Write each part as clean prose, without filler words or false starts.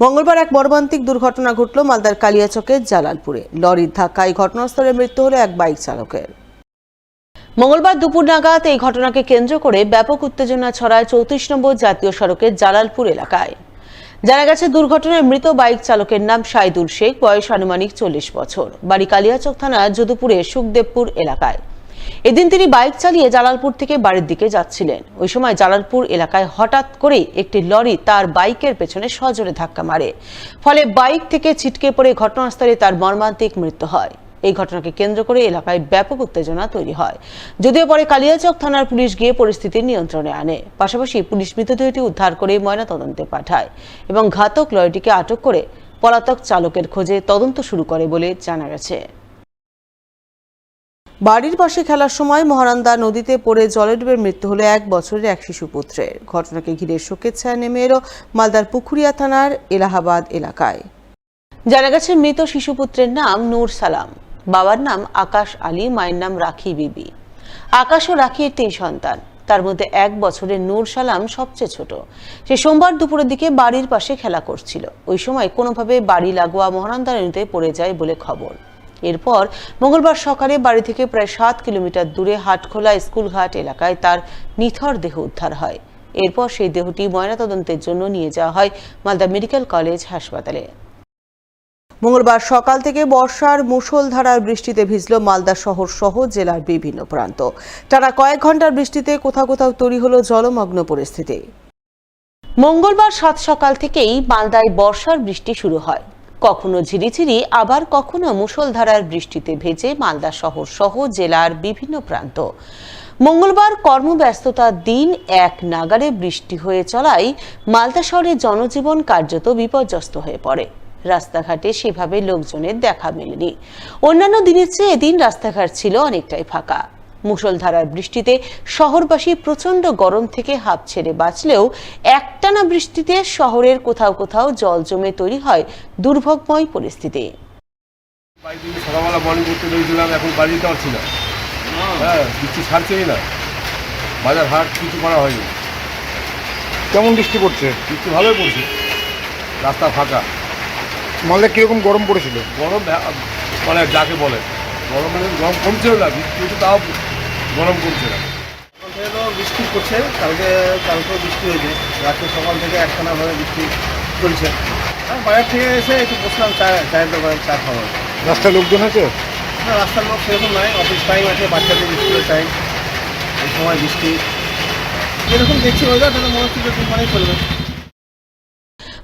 মঙ্গলবার এক মর্মান্তিক দুর্ঘটনা ঘটল মালদার কালিয়াচকের জালালপুরে। লরির ধাক্কায় ঘটনাস্থলে মৃত্যু হলো এক বাইক চালকের। মঙ্গলবার দুপুর নাগাদ এই ঘটনাকে কেন্দ্র করে ব্যাপক উত্তেজনা ছড়ায় 34 নম্বর জাতীয় সড়কের জালালপুর এলাকায়। জানা গেছে, দুর্ঘটনায় মৃত বাইক চালকের নাম সাইদুল শেখ, বয়স আনুমানিক 40 বছর, বাড়ি কালিয়াচক থানার যদুপুরের সুখদেবপুর এলাকায়। এদিন তিনি বাইক চালিয়ে জালালপুর থেকে বাড়ির দিকে যাচ্ছিলেন। ওই সময় জালালপুর এলাকায় হঠাৎ করে একটি লরি তার বাইকের পেছনে সজোরে ধাক্কা মারে, ফলে বাইক থেকে ছিটকে পড়ে ঘটনাস্থলে তার মর্মান্তিক মৃত্যু হয়। এই ঘটনাকে কেন্দ্র করে এলাকায় ব্যাপক উত্তেজনা তৈরি হয়। যদিও পরে কালিয়াচক থানার পুলিশ গিয়ে পরিস্থিতি নিয়ন্ত্রণে আনে। পাশাপাশি পুলিশ মৃতদেহটি উদ্ধার করে ময়নাতদন্তে পাঠায় এবং ঘাতক লরিটিকে আটক করে পলাতক চালকের খোঁজে তদন্ত শুরু করে বলে জানা গেছে। বাড়ির পাশে খেলার সময় মহানন্দা নদীতে পড়ে জলে ডুবে মৃত্যু হলো 1 বছরের এক শিশুপুত্রের। ঘটনাকে ঘিরে শোকের ছায়া নেমে এলো মালদার পুখুরিয়া থানার এলাহাবাদ এলাকায়। জানা গেছে, মৃত শিশুপুত্রের নাম নূর সালাম, বাবার নাম আকাশ আলী, মায়ের নাম রাখি বিবি। আকাশ ও রাখির 3 সন্তান, তার মধ্যে 1 বছরের নূর সালাম সবচেয়ে ছোট। সে সোমবার দুপুরের দিকে বাড়ির পাশে খেলা করছিল। ওই সময় কোনোভাবে বাড়ি লাগোয়া মহানন্দা নদীতে পড়ে যায় বলে খবর। এরপর মঙ্গলবার সকালে বাড়ি থেকে প্রায় 7 কিলোমিটার দূরে হাটখোলা স্কুলঘাট এলাকায় তার নিথর দেহ উদ্ধার হয়। এরপর সেই দেহটি ময়নাতদন্তের জন্য নিয়ে যাওয়া হয় মালদা মেডিকেল কলেজ হাসপাতালে। মঙ্গলবার সকাল থেকে বর্ষার মুষলধারার বৃষ্টিতে ভিজল মালদা শহর সহ জেলার বিভিন্ন প্রান্ত। টানা কয়েক ঘন্টার বৃষ্টিতে কোথাও কোথাও তৈরি হলো জলমগ্ন পরিস্থিতি। মঙ্গলবার সাত সকাল থেকেই মালদায় বর্ষার বৃষ্টি শুরু হয়। কখনো ঝিরিঝিরি, আবার কখনো মুষলধারার বৃষ্টিতে ভেজে মালদা শহর সহ জেলার বিভিন্ন প্রান্ত। মঙ্গলবার কর্মব্যস্ততার দিন এক নাগাড়ে বৃষ্টি হয়ে চলায় মালদা শহরের জনজীবন কার্যত বিপর্যস্ত হয়ে পড়ে। রাস্তাঘাটে সেভাবে লোকজনের দেখা মেলেনি। অন্যান্য দিনের চেয়ে এদিন রাস্তাঘাট ছিল অনেকটাই ফাঁকা। মুষলধারার বৃষ্টিতে শহরবাসী প্রচন্ড গরম থেকে হাঁপ ছেড়ে বাঁচলেও একটানা বৃষ্টিতে শহরের কোথাও কোথাও জল জমে তৈরি হয় দুর্ভোগময় পরিস্থিতি। সকালবেলা মর্নিং করতে বেরিয়েছিলাম, এখন বাড়িতে পারছি না। বৃষ্টি ছাড়ছেই না, বাজার হাট কিছু করা হয়নি। কেমন বৃষ্টি পড়ছে? বৃষ্টি ভালোই পড়ছে, রাস্তা ফাঁকা। মালদা কিরকম গরম পড়েছিল? গরম মানে যাকে বলে গরম, মানে গরম কমছেও না, বৃষ্টি তাও গরম কমছে না। সকাল থেকে তো বৃষ্টি পড়ছে, কালকেও বৃষ্টি হয়েছে। রাত্রে সকাল থেকে একটানাভাবে বৃষ্টি চলছে। বাজার থেকে এসে একটু বসলাম, চায়ের দোকানে চা খাওয়া। রাস্তায় লোকজন আছে? না, রাস্তার লোক সেরকম নয়, অফিস টাইম আছে, বাচ্চাদের স্কুলের টাইম, এই সময় বৃষ্টি যেরকম দেখছি ওয়েদার, তাহলে মনে হচ্ছে যে তুফানেই চলবে।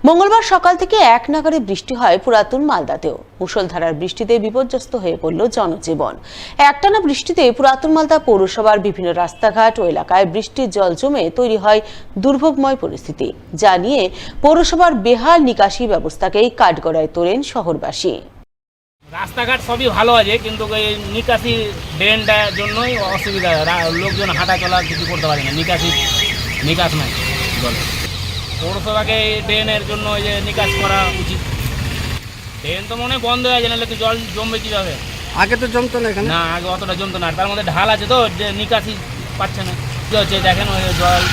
মঙ্গলবার সকাল থেকে এক নাগাড়ে বৃষ্টি হয় পুরাতন মালদাতেও। মুষলধারার বৃষ্টিতে বিপর্যস্ত হয়ে পড়ল জনজীবন। একটানা বৃষ্টিতে পুরাতন মালদা পৌরসভার বিভিন্ন রাস্তাঘাট ও এলাকায় বৃষ্টির জল জমে তৈরি হয় দুর্ভোগময় পরিস্থিতি, যা নিয়ে পৌরসভার বেহাল নিকাশি ব্যবস্থাকেই কাঠগড়ায় তোলেন শহরবাসী। রাস্তাঘাট সবই ভালো আছে, কিন্তু এই নিকাশি ড্রেনটার জন্যই অসুবিধা। লোকজন হাঁটা চলা কিছু করতে পারে না, নিকাশ নাই জল। পৌরসভাকে এই ড্রেনের জন্য ওই যে নিকাশ করা উচিত। ড্রেন তো মনে হয় বন্ধ হয়ে যায়, নাহলে তো জল জমবে কীভাবে? আগে তো জমতো না এখানে। না, আগে অতটা জমতো না, তার মধ্যে ঢাল আছে তো, যে নিকাশি পাচ্ছে না। কী হচ্ছে দেখেন, ওই জল।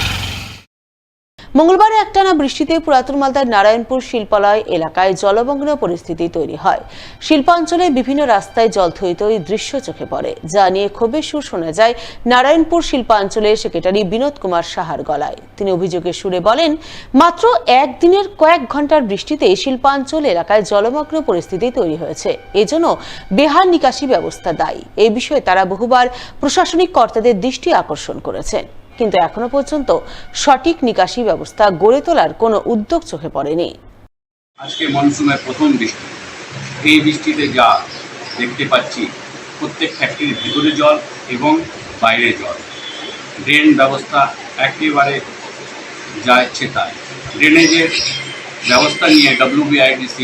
মঙ্গলবার একটানা বৃষ্টিতে পুরাতন মালদার নারায়ণপুর শিল্পালয় এলাকায় জলমগ্ন পরিস্থিতি তৈরি হয়। শিল্পাঞ্চলে বিভিন্ন রাস্তায় জল থই থই দৃশ্য চোখে পড়ে, যা নিয়ে ক্ষোভের সুর শোনা যায় নারায়ণপুর শিল্পাঞ্চলের সেক্রেটারি বিনোদ কুমার সাহার গলায়। তিনি অভিযোগের সুরে বলেন, মাত্র একদিনের কয়েক ঘন্টার বৃষ্টিতে শিল্পাঞ্চল এলাকায় জলমগ্ন পরিস্থিতি তৈরি হয়েছে। এজন্য বেহাল নিকাশি ব্যবস্থা দায়ী। এই বিষয়ে তারা বহুবার প্রশাসনিক কর্তাদের দৃষ্টি আকর্ষণ করেছেন, কিন্তু এখনো পর্যন্ত সঠিক নিকাশি ব্যবস্থা গড়ে তোলার কোনো উদ্যোগ চোখে পড়েনি। আজকে মনসুনের প্রথম বৃষ্টি। এই বৃষ্টিতে যা দেখতে পাচ্ছি, প্রত্যেক ফ্যাক্টরির ভিতরে জল এবং বাইরে জল। ড্রেন ব্যবস্থা একেবারে যা ইচ্ছে তাই। ড্রেনেজের ব্যবস্থা নিয়ে WBIDC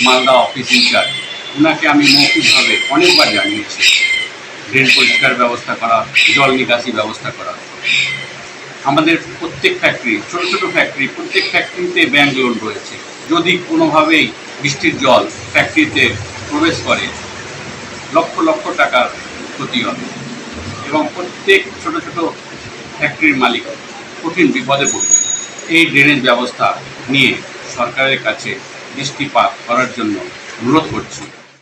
মালদা অফিস ইনচার্জ, ওনাকে আমি মৌখিকভাবে অনেকবার জানিয়েছি ড্রেন পরিষ্কার ব্যবস্থা করা, জল নিকাশি ব্যবস্থা করা। আমাদের প্রত্যেক ফ্যাক্টরি, ছোট ছোট ফ্যাক্টরি, প্রত্যেক ফ্যাক্টরিতে ব্যাংক লোন রয়েছে। যদি কোনোভাবেই বৃষ্টির জল ফ্যাক্টরিতে প্রবেশ করে, লক্ষ লক্ষ টাকার ক্ষতি হবে এবং প্রত্যেক ছোট ছোট ফ্যাক্টরির মালিক কঠিন বিপদে পড়বে। এই ড্রেনেজ ব্যবস্থা নিয়ে সরকারের কাছে দৃষ্টিপাত করার জন্য অনুরোধ করছি।